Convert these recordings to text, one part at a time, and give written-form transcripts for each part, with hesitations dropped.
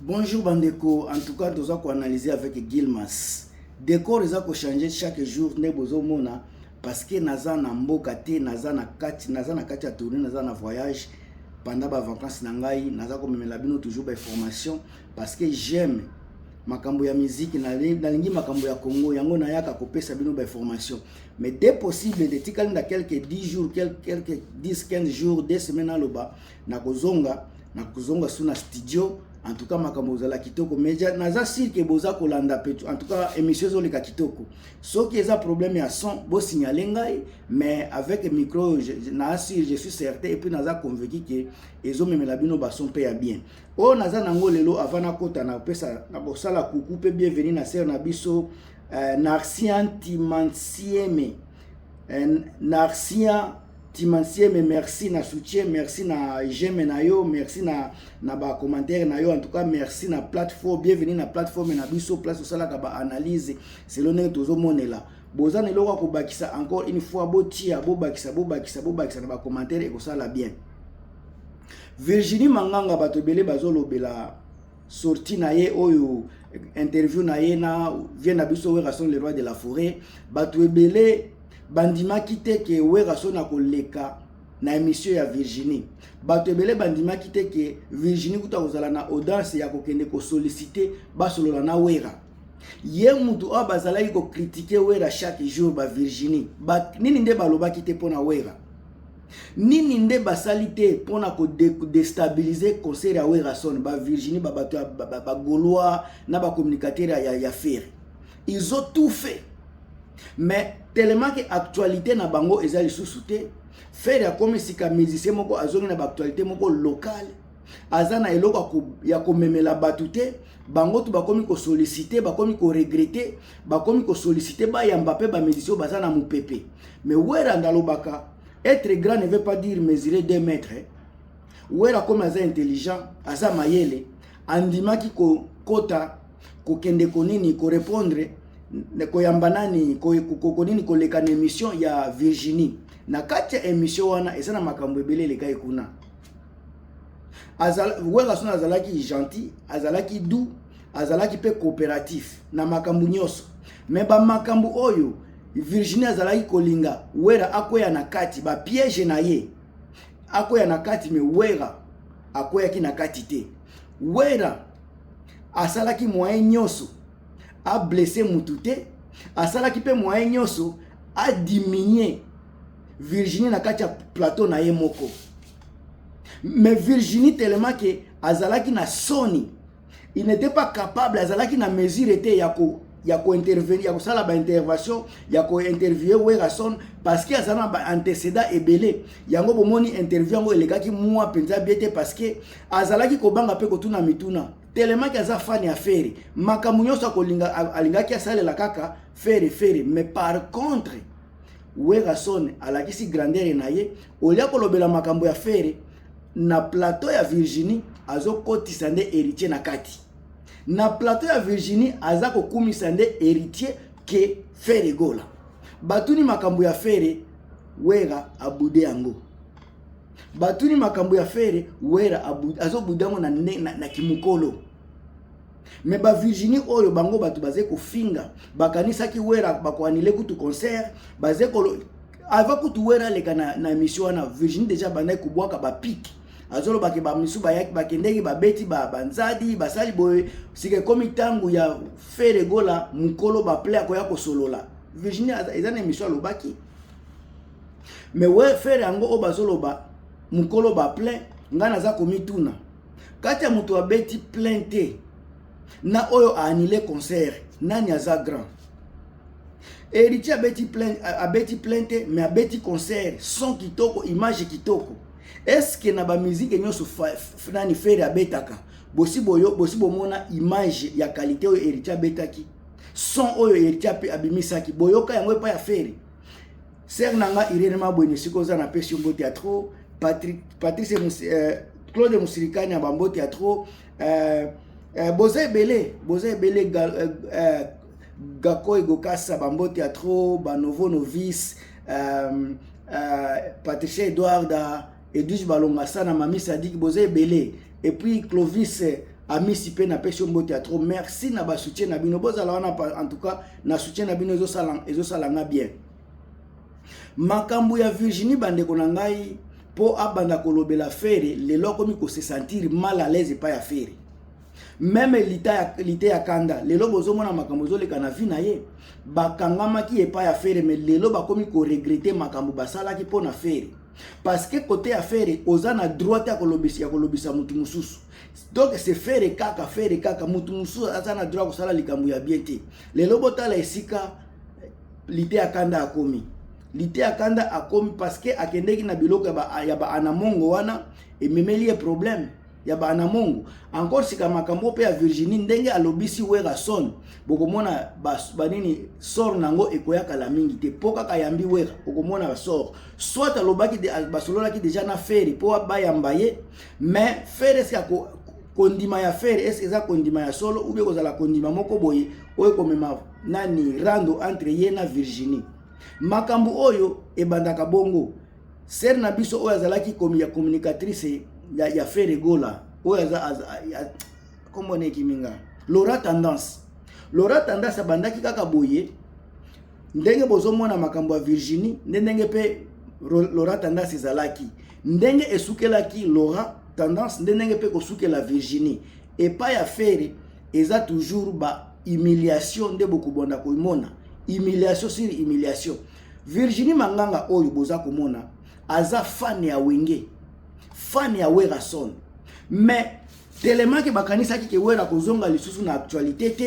Bonjour Bandeko, en tout cas, nous allons analyser avec Gilmas. Décor, ils ont changé chaque jour, mona parce que naza na mboka te, naza na kati ya tournée, naza na voyage pendant les vacances nangai, naza ko memela bino toujours ba information parce que j'aime makambo ya musique na lingi makambo ya Congo, yango na yaka kopesa bino ba information. Mais dès possible de tikali na quelques 10 jours, quelques 10-15 jours, 2 semaines aloba na kozonga suna studio. En tout cas, makambo zala kitoko media naza sir ke boza kolanda petu. En tout cas, émission zo leka kitoko. So qui a problème ya son, bo signaler ngai, mais avec micro na sir je suis certain et puis naza convaincu que ezo memela bino ba son pe ya bien. O naza nango lelo avant na kota na pesa na bosala kuku pe bienvenue na sœur na biso Narcian Timansieme. Narcian Timansieme, merci na soutien, merci na j'aime na yo, merci na ba commentaire na yo, en tout cas merci na plateforme, bienvenue na plateforme na biso place osala ka ba analyse selon ne tozo monela. Boza ne loko ko bakisa encore une fois botia bo bakisa na ba commentaire et ko sala bien. Virginie Manganga bato belé bazolobela sorti na ye oyo interview na ye na vient na biso we rason le roi de la forêt bato belé bandima kite ke wera sona koleka na émission ya Virginie. Bato ebele bandima kite ke Virginie kuta kozala na audace ya kokende ko solliciter basolola na wera. Ye mutu abazala ko critiquer wera chaque jour ba Virginie. Ba nini nde baloba kite pona wera. Nini nde basalite pona ko déstabiliser concert ya wera son ba Virginie ba bato ba Gaulois na ba communicateur ya faire. Ils ont tout fait. Mais tellement que actualité na bango ezali sous-souté faire ya comme si ka musicien moko azongi na ba actualité moko locale azana eloko ya komemela batute bango tu bakomi ko solliciter bakomi ko regretter bakomi ko solliciter ba ya Mbappé ba musicien bazana mupepe. Mais wera ndalobaka être grand ne veut pas dire mesurer 2 mètres. Wera comme aza intelligent aza mayele andimaki ko kota ko kende konini ko répondre ko yambanani ko nini ko leka na émission ya Virginie na kati ya émission wana esana makambo ebele leka ekuna azala wera sona azalaki gentil azalaki doux azalaki pe coopératif na makambo nyoso mais ba makambo oyo Virginie azalaki kolinga wera akoya na kati ba piège na ye akoya na kati mais wera akoya ki na kati te wera asalaki moyen nyoso a blessé Moutouté, a salaki pe moyen nyoso a diminué Virginie na kati ya plateau na ye moko. Mais Virginie tellement que azalaki na soni, il n'était pas capable, azalaki na mesure était ya ko intervenir, ya ko sala ba intervention, ya ko interviewer wera son parce que azana ba antécédent ebele. Yango bomoni interview yango elekaki moi penza biete parce que azalaki ko banga pe ko tuna mituna. Tellement que ça fan ya faire makambo nyonso kolinga alingaki asalela kaka faire mais par contre wera son alakisi grandeur na ye olia kolobela makambo ya faire na plateau ya Virginie azokotisa nde héritier na kati na plateau ya Virginie azako kumisa nde héritier ke faire gola batuni makambo ya faire wera abude yango batuni makambo ya faire wera azobudango na kimukolo. Mais ba Virginie oyo bango batu baze ko finga bakanisa ki wera bako anile kutu concert baze ko ava kutu wera leka na émission na Virginie déjà banda ko bwaka ba pic azolo bake ba misu ba yaki bakendeki ba beti ba banzadi basali boy sike komi tangu ya faire gola mukolo ba play ko ya ko solola Virginie ezana émission lobaki. Mais we faire yango o bazolo ba mukolo ba plein ngana za komituna kati ya mutu abeti plein te na oyo a annulé concert nani aza grand héritier abeti plein te mais abeti concert son kitoko image kitoko est-ce que na ba musique nyoso nani faire abetaka bosi bomona image ya qualité oyo héritier abetaki son oyo héritier pe abimisaki boyoka yango pa ya faire ser nanga Irene Mabweni sikoza na pesi mbo théâtre Patrice Claude Musirikani ya bambo théâtre Boze Bele Gakoi Gokasa bambo théâtre ba nouveau novice Patricia Edouard Edwige Balonga sana Mami Sadik Boze Bele et puis Clovis amisi pe na pesi mbote ya trop. Merci na ba soutien na bino bozala wana en tout cas na soutien na bino ezo salanga bien. Makambu ya Virginie bandeko na ngai po abanda kolobela fere lelo komi ko se sentir mal à l'aise pa ya fere. Même lité ya kanda lelo bozomona makambu zoleka na vie na ye bakangama ki epa ya fere mais lelo bakomi ko regretter makambu basala ki pona fere parce que côté ya fere ozana droit ya kolobisa mutu mususu. Donc c'est fere kaka mutu mususu azana droit ko sala likambu ya bien te. Lelo botala esika lité ya kanda akomi. Lité ya kanda akomi parce que akendeki na biloko ya ba anamongo wana ememeli problème. Ya ba anamongo encore sika makambo pe ya Virginie ndenge alobisi wera son bokomona banini sor nango ekoyaka la mingi te poka kayambi wera bokomona sor soit alobaki de basolola ki déjà na fere po bayamba ye mais fere sika kondima ya fere est-ce eza kondima ya solo ou bien kozala kondima moko boye oyo komema nani rando entre ye na Virginie. Makambo oyo ebandaka bongo ser na biso oyo azalaki komi ya communicatrice ya fere gola oyo comment on kiminga Laura Tendance abandaki kaka boye ndenge bozomona makambo ya Virginie ndenge pe Laura Tendance ezalaki ndenge esukelaki Laura Tendance ndenge pe kosukela Virginie epa ya fere eza toujours ba humiliation nde bokubonda koimona humiliation sur humiliation. Virginie Manganga oyo boza komona aza fan ya wenge fan ya wera son mais tellement que bakanisa ki ke wera kozonga lisusu na actualité te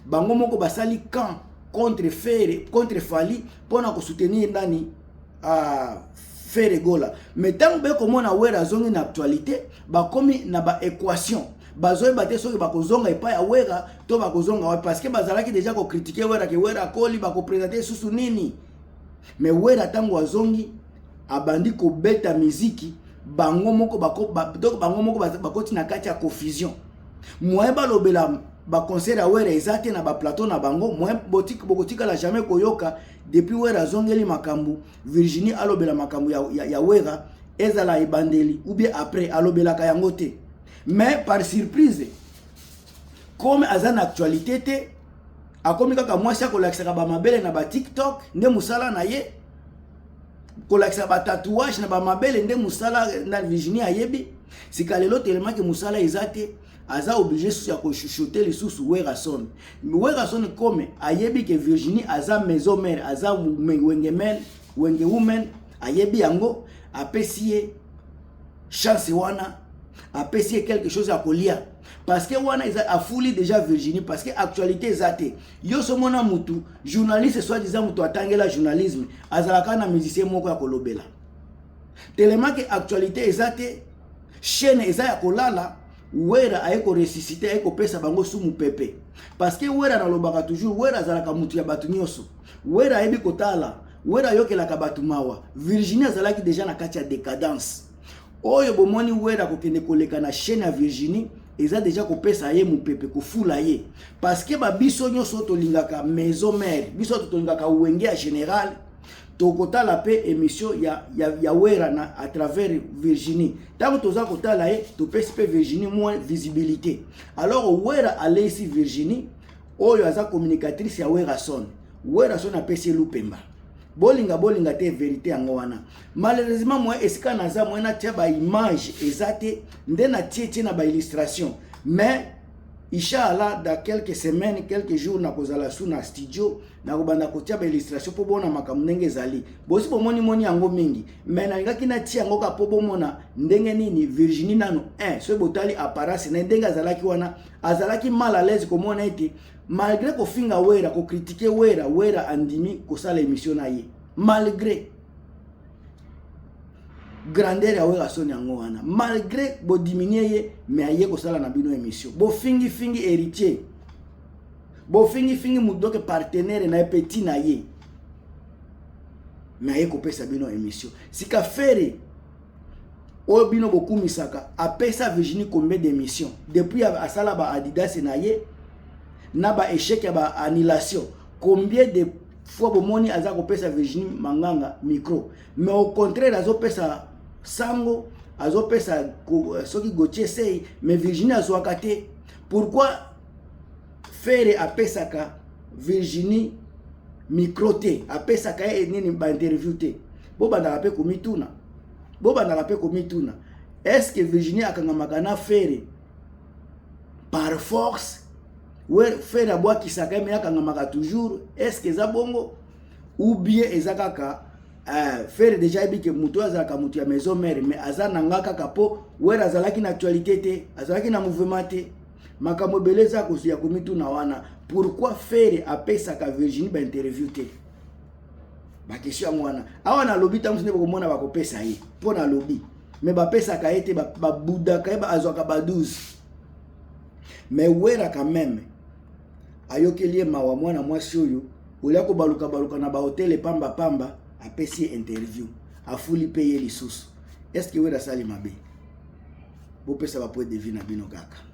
bango moko basali camp contre fere contre fali pona ko soutenir ndani fere gola mais tant be komona wera zongi na actualité bakomi na ba équation bazoy baté soki bakozonga epa ya wera to bakozonga parce que bazalaki déjà ko critiquer wera ke wera koli bako présenter susu nini mais wera tango azongi abandi ko beta muziki bango moko bakoti na kati ya confusion moyen balobela ba concert ya wera ezate na ba plateau na bango moyen bokotika la jamais koyoka depuis wera zongeli makambu Virginie alobela makambu ya wera ezala ebandeli ou bien après alobela ka yango te mais par surprise comme azana actualité te akomi kaka mwasi akolakisaka ba mabele na ba TikTok nde musala na ye kolakisa ba tatouage na ba mabele nde musala na Virginie ayebi sikalelo tellement que musala ezate aza obligé sous ya ko chuchoter les sous wera son comme ayebi que Virginie aza maison mère aza wenge woman ayebi yango apesi chance wana apesi quelque chose à kolia parce que wana a fouli déjà Virginie parce que actualité ezate yo somona mutu journaliste soit disant mutu atangela journalisme azalaka na musicien moko ya kolobela tellement que actualité ezate chaîne eza ya kolala wera ayeko ressusciter ayeko pesa bango sumu pepe parce que wera nalobaka toujours wera azalaka mutu ya batu nyoso wera ayebi kotala wera yokelaka batu mawa Virginie azalaki déjà na kati ya décadence oyo bomoni wera kokende koleka na chaîne ya Virginie eza déjà kopesa ye mupepe kofula ye parce que ba biso nyoso tolingaka maison mère biso tolingaka wenge ya général tokotala pe émission ya wera na à travers Virginie tango toza kotala ye topesi pe Virginie moins visibilité alors wera alesi Virginie oyo aza communicatrice ya wera son apesi lupemba bolinga te vérité yango wana malheureusement moi esika naza moi na tia ba image ezate nde na tie na ba illustration mais inshallah dans quelques semaines quelques jours na kozala sous na studio na kobanda kotia ba illustration po bona makambo ndenge ezali bosi bomoni yango mingi mais na ngaki na tia yango ka po bomona ndenge nini Virginie nano so botali apparence na ndenge azalaki wana azalaki mal à l'aise komona ete malgré ko finga wera ko critiquer wera andimi ko sala émission na ye malgré grandeur ya wera son yango wana malgré bo diminuer ye mais aye ko sala na bino émission bo fingi héritier bo fingi mudoke partenaire na petit na ye mais aye ko pesa bino émission sika fere o bino bokumisaka apesa Virginie combien d'émissions depuis asala ba Adidas na ye na ba échec ya ba annulation combien de fois bomoni aza ko pesa Virginie Manganga micro mais au contraire azo pesa sango azo pesa soki Gauthier sei mais Virginie azwaka te Pourquoi Ferre apesaka Virginie microté apesaka nini ba interview te boba na pe komituna est-ce que Virginie akangamaka na Ferre par force ou Ferre abwa kisaka mais akangamaka toujours est-ce que za bongo ou bien ezakaka Ferre déjà ebike mutu azalaka mutu ya maison mère mais azana ngaka kapo ou azalaki na actualité te azalaki na mouvement te makambo beleza ko ya komituna wana. Pourquoi Ferre apesaka Virginie ba interview te? Ba question mwana awana lobby tamu ne bokomona bakopesa ye pona lobby mais ba pesaka ete ba budaka ba azwaka ba 12 mais wera quand même ayokelie mawa mwana mwasi oyo olia ko baluka na ba hotel pamba apesi interview afuli payer lisusu. Est-ce que wera sali mabe bo pesa ba point de vue na bino kaka?